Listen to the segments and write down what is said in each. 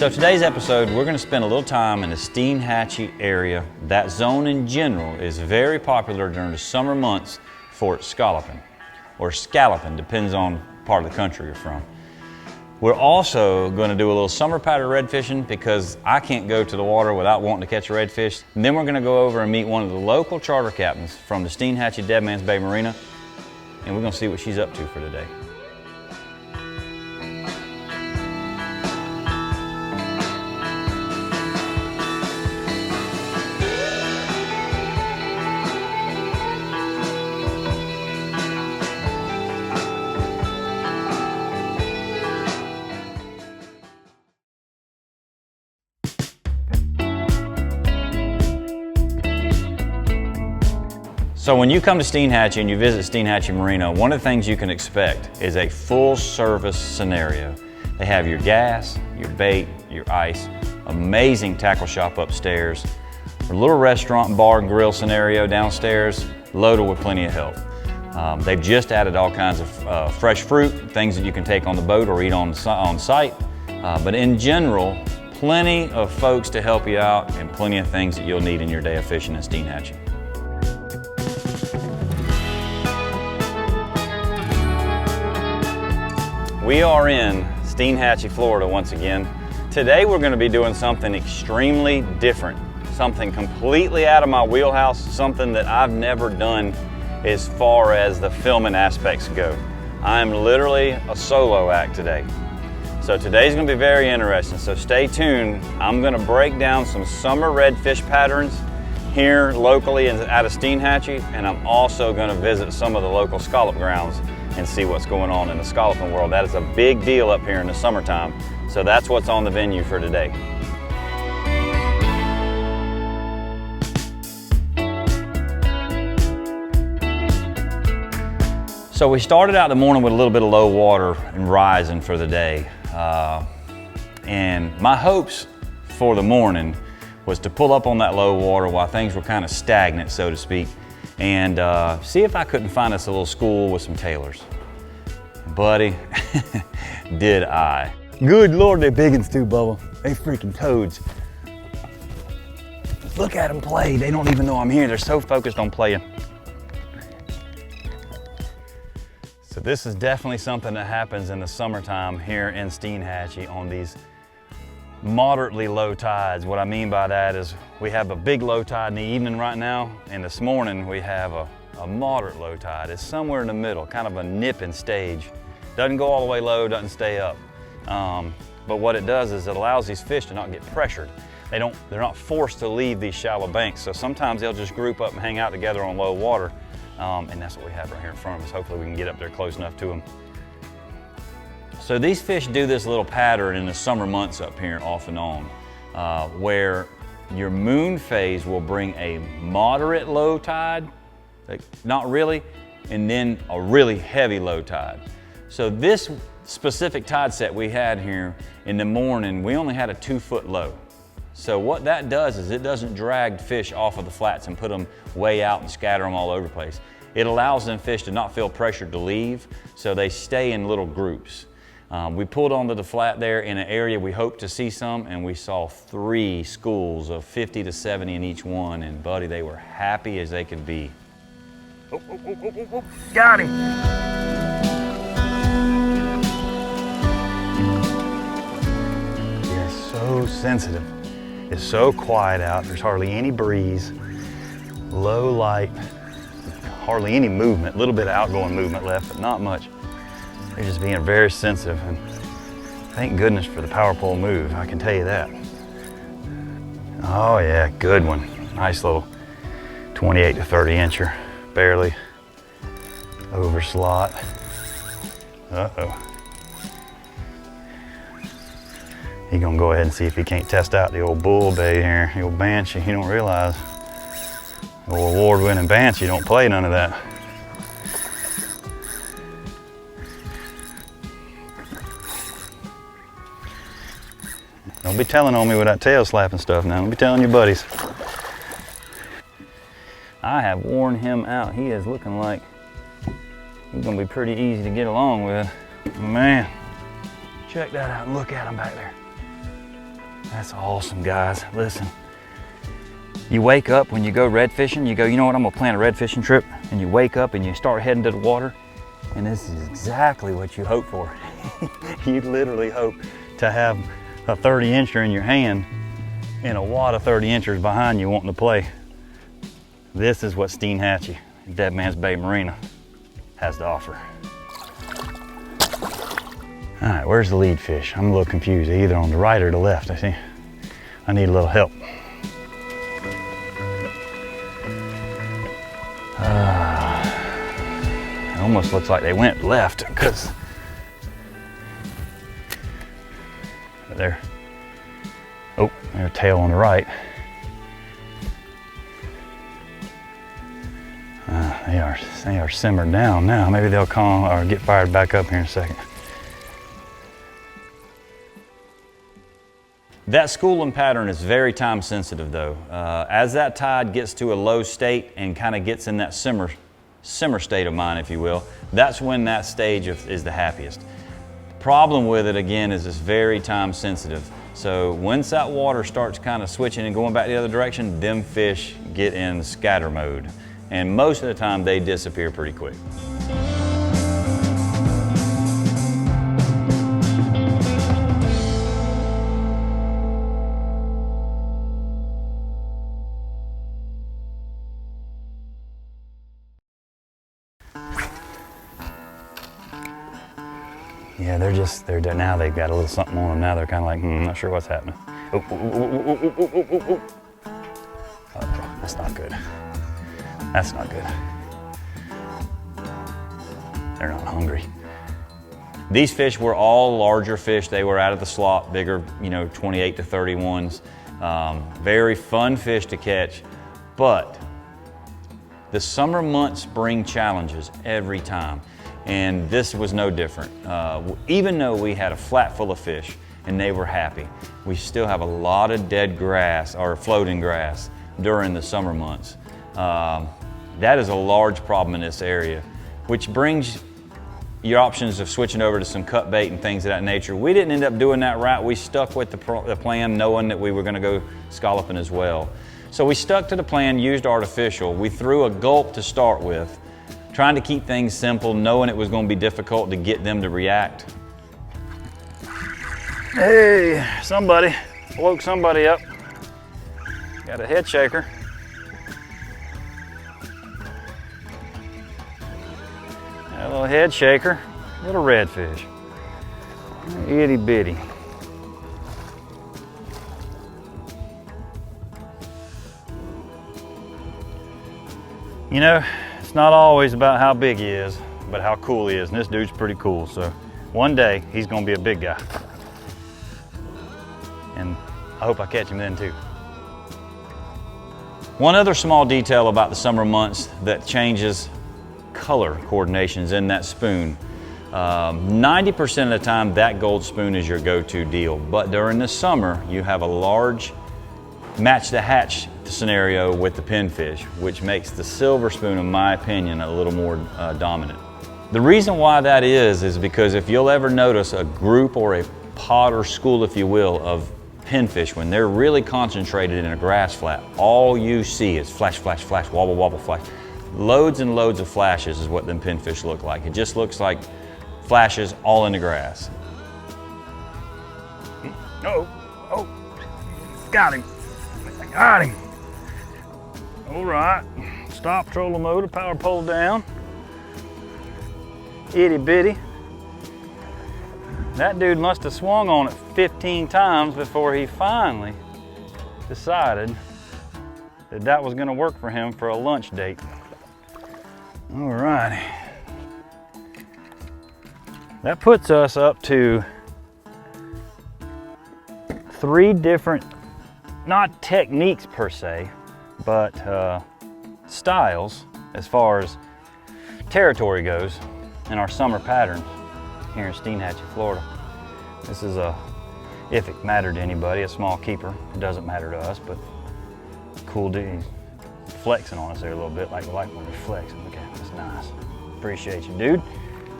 So today's episode, we're going to spend a little time in the Steinhatchee area. That zone in general is very popular during the summer months for scalloping, or scalloping, depends on part of the country you're from. We're also going to do a little summer pattern red fishing because I can't go to the water without wanting to catch a redfish. And then we're going to go over and meet one of the local charter captains from the Steinhatchee Dead Man's Bay Marina, and we're going to see what she's up to for today. So when you come to Steinhatchee and you visit Steinhatchee Marina, one of the things you can expect is a full service scenario. They have your gas, your bait, your ice, amazing tackle shop upstairs, a little restaurant, bar and grill scenario downstairs, loaded with plenty of help. They've just added all kinds of fresh fruit, things that you can take on the boat or eat on site. But in general, plenty of folks to help you out and plenty of things that you'll need in your day of fishing in Steinhatchee. We are in Steinhatchee, Florida once again. Today we're going to be doing something extremely different, something completely out of my wheelhouse, something that I've never done as far as the filming aspects go. I'm literally a solo act today. So today's going to be very interesting, so stay tuned. I'm going to break down some summer redfish patterns here locally out of Steinhatchee, and I'm also going to visit some of the local scallop grounds and see what's going on in the scalloping world. That is a big deal up here in the summertime. So that's what's on the venue for today. So we started out the morning with a little bit of low water and rising for the day. And my hopes for the morning was to pull up on that low water while things were kind of stagnant, so to speak, and see if I couldn't find us a little school with some tailors. Buddy, did I. Good Lord, they're big ones too, Bubba. They freaking toads. Look at them play. They don't even know I'm here. They're so focused on playing. So this is definitely something that happens in the summertime here in Steinhatchee on these moderately low tides. What I mean by that is we have a big low tide in the evening right now, and this morning we have a moderate low tide. It's somewhere in the middle, kind of a nipping stage. Doesn't go all the way low, doesn't stay up. But what it does is it allows these fish to not get pressured. They're not forced to leave these shallow banks, so sometimes they'll just group up and hang out together on low water, and that's what we have right here in front of us. Hopefully we can get up there close enough to them. So these fish do this little pattern in the summer months up here off and on, where your moon phase will bring a moderate low tide, like not really, and then a really heavy low tide. So this specific tide set we had here in the morning, we only had a 2-foot low. So what that does is it doesn't drag fish off of the flats and put them way out and scatter them all over the place. It allows them fish to not feel pressured to leave, so they stay in little groups. We pulled onto the flat there in an area we hoped to see some, and we saw 3 schools of 50 to 70 in each one, and buddy, they were happy as they could be. Oh. Got him! They're so sensitive. It's so quiet out, there's hardly any breeze, low light, hardly any movement, a little bit of outgoing movement left, but not much. They're just being very sensitive, and thank goodness for the power pole move, I can tell you that. Oh yeah, good one. Nice little 28 to 30 incher, barely over slot. Uh-oh. He's gonna go ahead and see if he can't test out the old bull bait here, the old banshee. You don't realize, the old award-winning banshee don't play none of that. Don't be telling on me with that tail slapping stuff now. Don't be telling your buddies. I have worn him out. He is looking like he's gonna be pretty easy to get along with. Man, check that out and look at him back there. That's awesome, guys. Listen, you wake up when you go red fishing, you go, you know what, I'm gonna plan a red fishing trip, and you wake up and you start heading to the water, and this is exactly what you hope for. You literally hope to have a 30-incher in your hand and a wad of 30 inchers behind you wanting to play. This is what Steinhatchee, Dead Man's Bay Marina, has to offer. All right, where's the lead fish? I'm a little confused, either on the right or the left. I see. I need a little help. It almost looks like they went left because they're, oh, their tail on the right. They are simmered down now. Maybe they'll calm or get fired back up here in a second. That schooling pattern is very time sensitive though. As that tide gets to a low state and kind of gets in that simmer state of mind, if you will, that's when that stage is the happiest. The problem with it again is it's very time sensitive. So once that water starts kind of switching and going back the other direction, them fish get in scatter mode. And most of the time they disappear pretty quick. Yeah, they're now they've got a little something on them. Now they're kind of like, I'm not sure what's happening. Oh, that's not good. That's not good. They're not hungry. These fish were all larger fish. They were out of the slot, bigger, 28 to 31s. Very fun fish to catch, but the summer months bring challenges every time. And this was no different. Even though we had a flat full of fish and they were happy, we still have a lot of dead grass or floating grass during the summer months. That is a large problem in this area, which brings your options of switching over to some cut bait and things of that nature. We didn't end up doing that right. We stuck with the plan knowing that we were gonna go scalloping as well. So we stuck to the plan, used artificial. We threw a gulp to start with, trying to keep things simple, knowing it was going to be difficult to get them to react. Hey, somebody woke somebody up. Got a head shaker. Got a little head shaker, little redfish. Itty bitty. It's not always about how big he is, but how cool he is. And this dude's pretty cool. So one day he's gonna be a big guy. And I hope I catch him then too. One other small detail about the summer months that changes color coordinations in that spoon. 90% of the time that gold spoon is your go-to deal. But during the summer, you have a large match the hatch scenario with the pinfish, which makes the silver spoon, in my opinion, a little more dominant. The reason why that is because if you'll ever notice a group or a pod or school, if you will, of pinfish, when they're really concentrated in a grass flat, all you see is flash, flash, flash, wobble, wobble, flash. Loads and loads of flashes is what them pinfish look like. It just looks like flashes all in the grass. Oh, got him. Got him. All right, stop trolling motor, power pole down. Itty bitty. That dude must have swung on it 15 times before he finally decided that that was gonna work for him for a lunch date. All righty. That puts us up to 3 different, not techniques per se, but styles as far as territory goes in our summer patterns here in Steinhatchee, Florida. This is if it mattered to anybody, a small keeper. It doesn't matter to us, but cool dude. Flexing on us there a little bit, like when you're flexing. Okay, that's nice. Appreciate you, dude.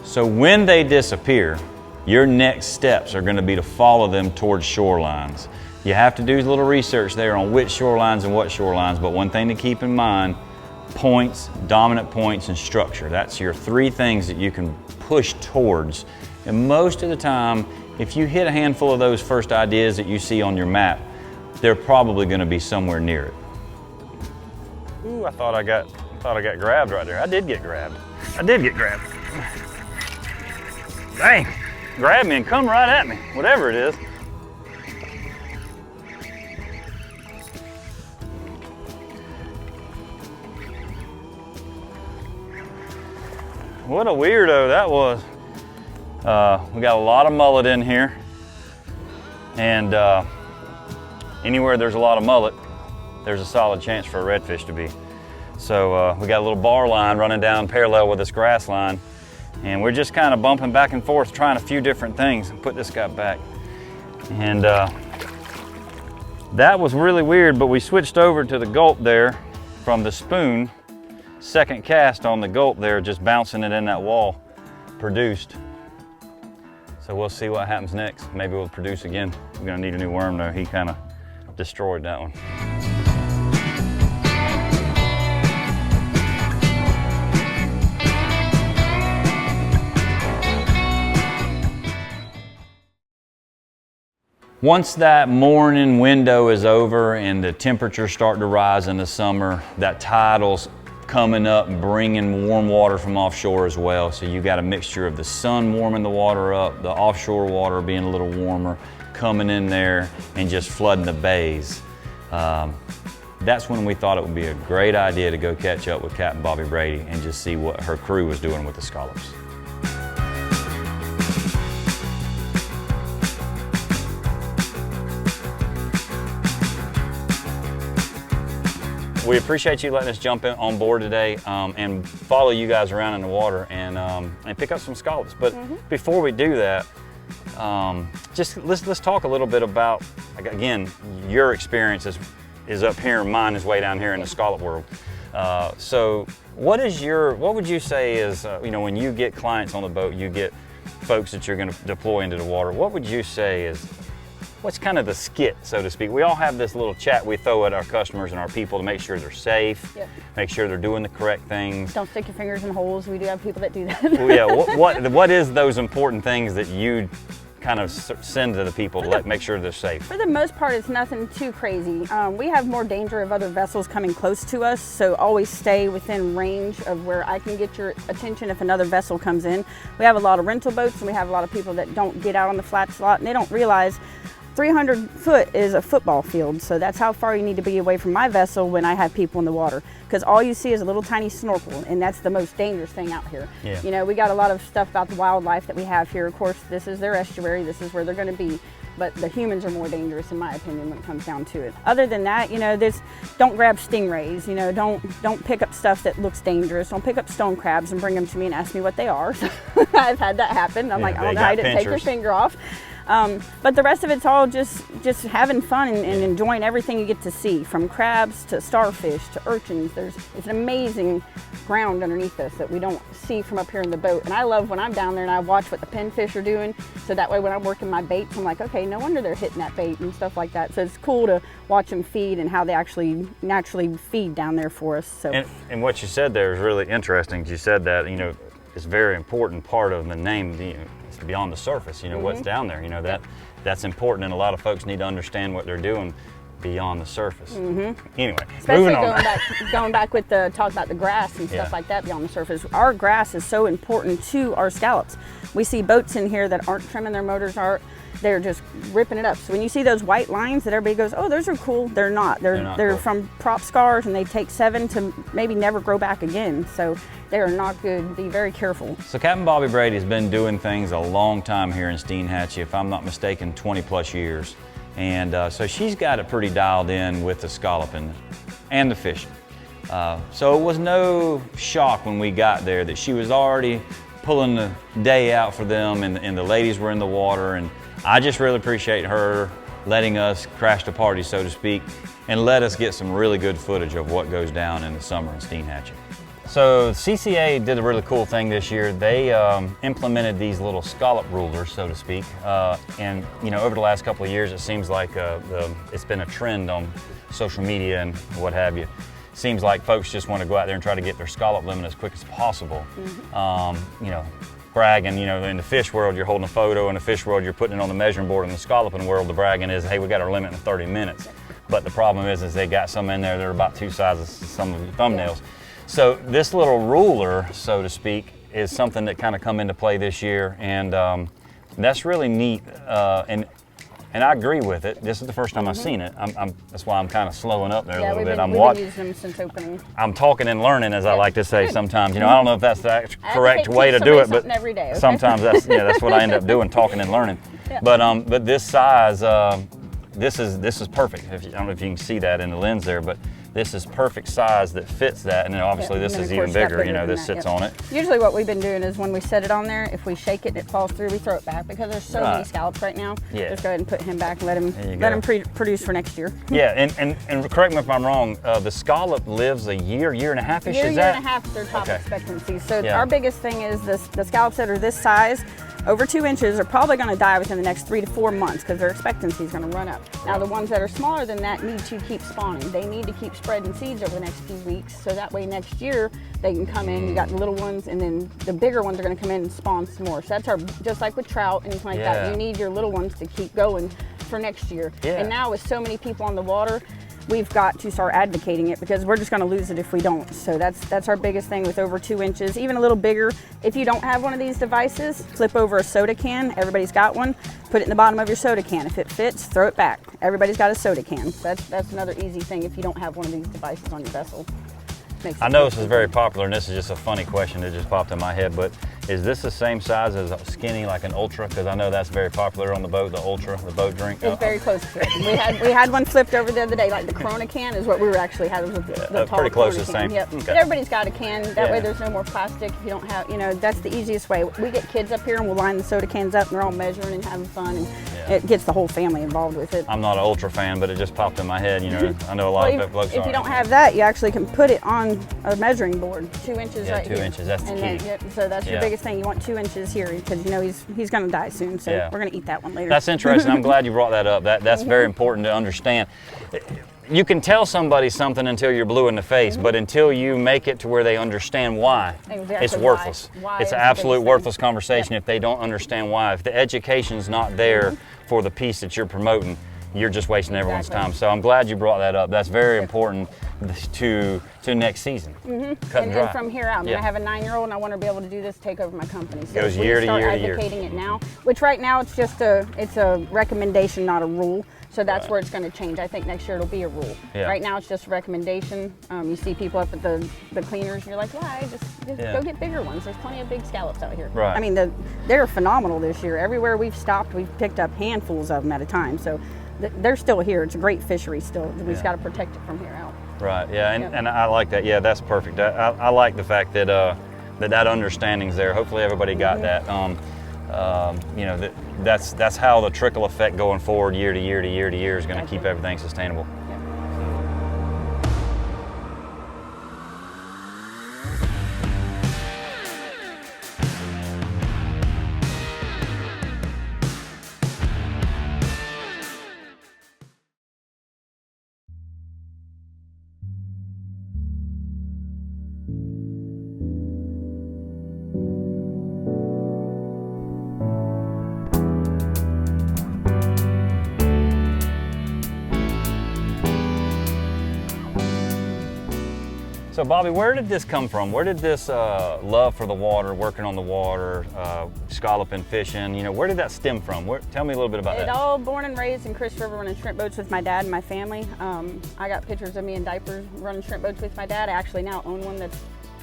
So when they disappear, your next steps are gonna be to follow them towards shorelines. You have to do a little research there on which shorelines and what shorelines, but one thing to keep in mind, points, dominant points, and structure. That's your 3 things that you can push towards. And most of the time, if you hit a handful of those first ideas that you see on your map, they're probably going to be somewhere near it. Ooh, I thought I got grabbed right there. I did get grabbed. I did get grabbed. Dang, grab me and come right at me, whatever it is. What a weirdo that was. We got a lot of mullet in here, and anywhere there's a lot of mullet, there's a solid chance for a redfish to be. So we got a little bar line running down parallel with this grass line, and we're just kind of bumping back and forth, trying a few different things. Put this guy back. And that was really weird, but we switched over to the gulp there from the spoon. Second cast on the gulp there, just bouncing it in that wall, produced. So we'll see what happens next. Maybe we'll produce again. We're gonna need a new worm though. He kind of destroyed that one. Once that morning window is over and the temperatures start to rise in the summer, that tidal's coming up, bringing warm water from offshore as well. So you got a mixture of the sun warming the water up, the offshore water being a little warmer, coming in there and just flooding the bays. That's when we thought it would be a great idea to go catch up with Captain Bobby Brady and just see what her crew was doing with the scallops. We appreciate you letting us jump in on board today and follow you guys around in the water and pick up some scallops. But before we do that, just let's talk a little bit about, again, your experience is up here and mine is way down here in the scallop world. So what would you say is, when you get clients on the boat, you get folks that you're going to deploy into the water, what would you say is, what's kind of the skit, so to speak? We all have this little chat we throw at our customers and our people to make sure they're safe, make sure they're doing the correct things. Don't stick your fingers in holes. We do have people that do that. Well, yeah, what is those important things that you kind of send to the people to make sure they're safe? For the most part, it's nothing too crazy. We have more danger of other vessels coming close to us, so always stay within range of where I can get your attention if another vessel comes in. We have a lot of rental boats and we have a lot of people that don't get out on the flats a lot, and they don't realize 300 foot is a football field, so that's how far you need to be away from my vessel when I have people in the water, because all you see is a little tiny snorkel, and that's the most dangerous thing out here. Yeah. We got a lot of stuff about the wildlife that we have here. Of course, this is their estuary, this is where they're going to be, but the humans are more dangerous in my opinion when it comes down to it. Other than that, don't grab stingrays, don't pick up stuff that looks dangerous. Don't pick up stone crabs and bring them to me and ask me what they are. I've had that happen. I'm like, oh, I didn't take your finger off. But the rest of it's all just having fun and enjoying everything you get to see, from crabs to starfish to urchins. It's an amazing ground underneath us that we don't see from up here in the boat. And I love when I'm down there and I watch what the pinfish are doing, so that way when I'm working my baits, I'm like, okay, no wonder they're hitting that bait and stuff like that. So it's cool to watch them feed and how they actually naturally feed down there for us. So. And what you said there is really interesting. You said that, it's a very important part of the name, it's beyond the surface, what's down there, that's important, and a lot of folks need to understand what they're doing beyond the surface. Anyway, especially moving on. going back with the talk about the grass and stuff like that beyond the surface. Our grass is so important to our scallops. We see boats in here that aren't trimming their motors, they're just ripping it up. So when you see those white lines that everybody goes, oh, those are cool, they're not. They're cool. From prop scars, and they take 7 to maybe never grow back again. So they are not good. Be very careful. So Captain Bobby Brady has been doing things a long time here in Steinhatchee, if I'm not mistaken, 20 plus years. And so she's got it pretty dialed in with the scalloping and the fishing. So it was no shock when we got there that she was already pulling the day out for them, and the ladies were in the water. And I just really appreciate her letting us crash the party, so to speak, and let us get some really good footage of what goes down in the summer in Steinhatchee. So CCA did a really cool thing this year. They implemented these little scallop rulers, so to speak. And over the last couple of years, it seems like it's been a trend on social media and what have you. Seems like folks just want to go out there and try to get their scallop limit as quick as possible. Bragging, in the fish world, you're holding a photo. In the fish world, you're putting it on the measuring board. In the scalloping world, the bragging is, hey, we got our limit in 30 minutes. But the problem is they got some in there that are about 2 sizes some of your thumbnails. Yeah. So this little ruler, so to speak, is something that kind of come into play this year, and that's really neat. And I agree with it. This is the first time I've seen it. That's why I'm kind of slowing up there a little bit. We've been using them since opening. I'm talking and learning, as I like to say sometimes. I don't know if that's the correct way to do it, but every day, okay? Sometimes that's what I end up doing, talking and learning. Yeah. But this size, this is perfect. I don't know if you can see that in the lens there, but this is perfect size that fits that, and then obviously this is even bigger. This sits on it. Usually what we've been doing is when we set it on there, if we shake it and it falls through, we throw it back because there's so many scallops right now. Yeah. Just go ahead and put him back and let him produce for next year. Yeah, and correct me if I'm wrong, the scallop lives a year and a half-ish, is that? Year and a half is their top expectancy. So our biggest thing is the scallops that are this size, over 2 inches, are probably going to die within the next 3 to 4 months because their expectancy is going to run up. Now the ones that are smaller than that need to keep spawning. They need to keep spreading seeds over the next few weeks, so that way next year they can come in. You got the little ones, and then the bigger ones are going to come in and spawn some more. So that's just like with trout and anything like that. You need your little ones to keep going for next year. And now with so many people on the water, we've got to start advocating it because we're just going to lose it if we don't. So that's our biggest thing with over 2 inches, even a little bigger. If you don't have one of these devices, flip over a soda can. Everybody's got one. Put it in the bottom of your soda can. If it fits, throw it back. Everybody's got a soda can. That's another easy thing if you don't have one of these devices on your vessel. I know this is very popular, and this is just a funny question that just popped in my head, but is this the same size as a skinny, like an Ultra? Because I know that's very popular on the boat, the Ultra, the boat drink. It's very close to it. We had one flipped over the other day, like the Corona can is what we were actually having with the tall pretty close to the same. Yep. Okay. But everybody's got a can. That way there's no more plastic. If you don't have, that's the easiest way. We get kids up here and we'll line the soda cans up and they're all measuring and having fun, and it gets the whole family involved with it. I'm not an Ultra fan, but it just popped in my head. I know a lot of folks. If you don't have that, you actually can put it on a measuring board, 2 inches right here. 2 inches, that's the key. So that's your biggest thing. You want 2 inches here because he's going to die soon. So we're going to eat that one later. That's interesting. I'm glad you brought that up. That's very important to understand. You can tell somebody something until you're blue in the face, but until you make it to where they understand why, it's worthless. It's an absolute worthless conversation if they don't understand why. If the education's not there for the piece that you're promoting, you're just wasting everyone's time. So I'm glad you brought that up. That's very important to next season. Cut and dry. And from here out, I have a 9-year-old and I want her to be able to do this, take over my company. So goes year to year to year. Start advocating it now, which right now it's just a recommendation, not a rule. So that's where it's going to change. I think next year it'll be a rule. Right now it's just a recommendation. You see people up at the cleaners, you're like, why? Just go get bigger ones. There's plenty of big scallops out here. Right. I mean, they're phenomenal this year. Everywhere we've stopped, we've picked up handfuls of them at a time. So they're still here. It's a great fishery still. We just got to protect it from here out. Right. Yeah. And I like that. Yeah, that's perfect. I like the fact that that understanding's there. Hopefully everybody got that. That's how the trickle effect going forward year to year to year to year is going to keep everything sustainable. So Bobby, where did this come from? Where did this love for the water, working on the water, scalloping, fishing, where did that stem from? Tell me a little bit about that. All born and raised in Chris River running shrimp boats with my dad and my family. I got pictures of me in diapers running shrimp boats with my dad. I actually now own one that's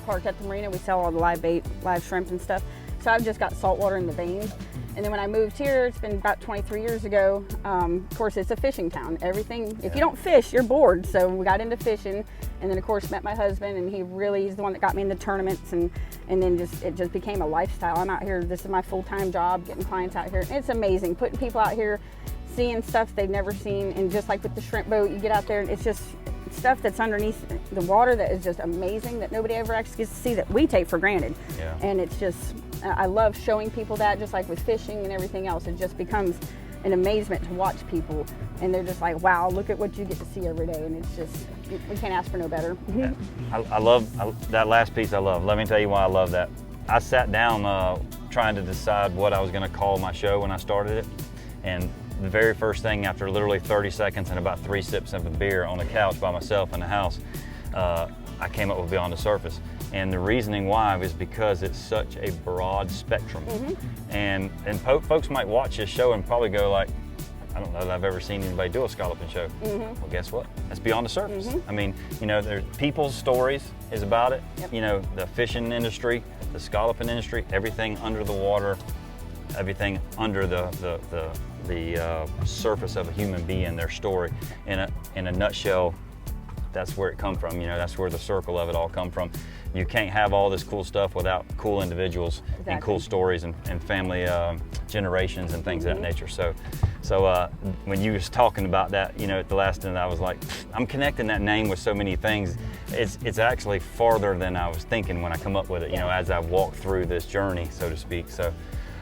parked at the marina. We sell all the live bait, live shrimp and stuff. So I've just got salt water in the veins. And then when I moved here, it's been about 23 years ago, of course it's a fishing town. Everything, if you don't fish, you're bored. So we got into fishing, and then of course met my husband, and he's the one that got me into tournaments, and then it just became a lifestyle. I'm out here, this is my full-time job, getting clients out here. It's amazing, putting people out here, seeing stuff they've never seen, and just like with the shrimp boat, you get out there and it's stuff that's underneath the water that is just amazing that nobody ever actually gets to see, that we take for granted. Yeah. And it's just, I love showing people that, just like with fishing and everything else. It just becomes an amazement to watch people, and they're just like, wow, look at what you get to see every day. And it's just, we can't ask for no better. Yeah. I love that last piece. I love. Let me tell you why I love that. I sat down trying to decide what I was going to call my show when I started it, and the very first thing, after literally 30 seconds and about 3 sips of a beer on the couch by myself in the house, I came up with Beyond the Surface. And the reasoning why was because it's such a broad spectrum. And folks might watch this show and probably go like, I don't know that I've ever seen anybody do a scalloping show. Well, guess what? That's Beyond the Surface. I mean, you know, there's people's stories is about it. Yep. You know, the fishing industry, the scalloping industry, everything under the water, everything under the surface of a human being, their story. In a nutshell, that's where it come from. You know, that's where the circle of it all come from. You can't have all this cool stuff without cool individuals and cool stories and family generations and things of that nature. So when you was talking about that, you know, at the last end, I was like, I'm connecting that name with so many things. It's actually farther than I was thinking when I come up with it, you know, as I walk through this journey, so to speak. So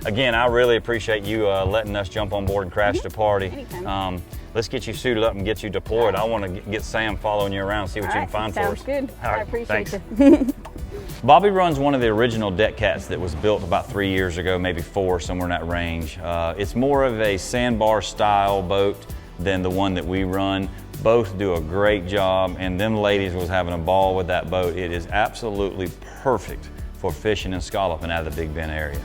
again, I really appreciate you letting us jump on board and crash the party. Anytime. Let's get you suited up and get you deployed. I want to get Sam following you around, see what you can find for us. Sounds good. All right, I appreciate thanks. you. Bobby runs one of the original deck cats that was built about 3 years ago, maybe 4, somewhere in that range. It's more of a sandbar style boat than the one that we run. Both do a great job, and them ladies was having a ball with that boat. It is absolutely perfect for fishing and scalloping out of the Big Bend area.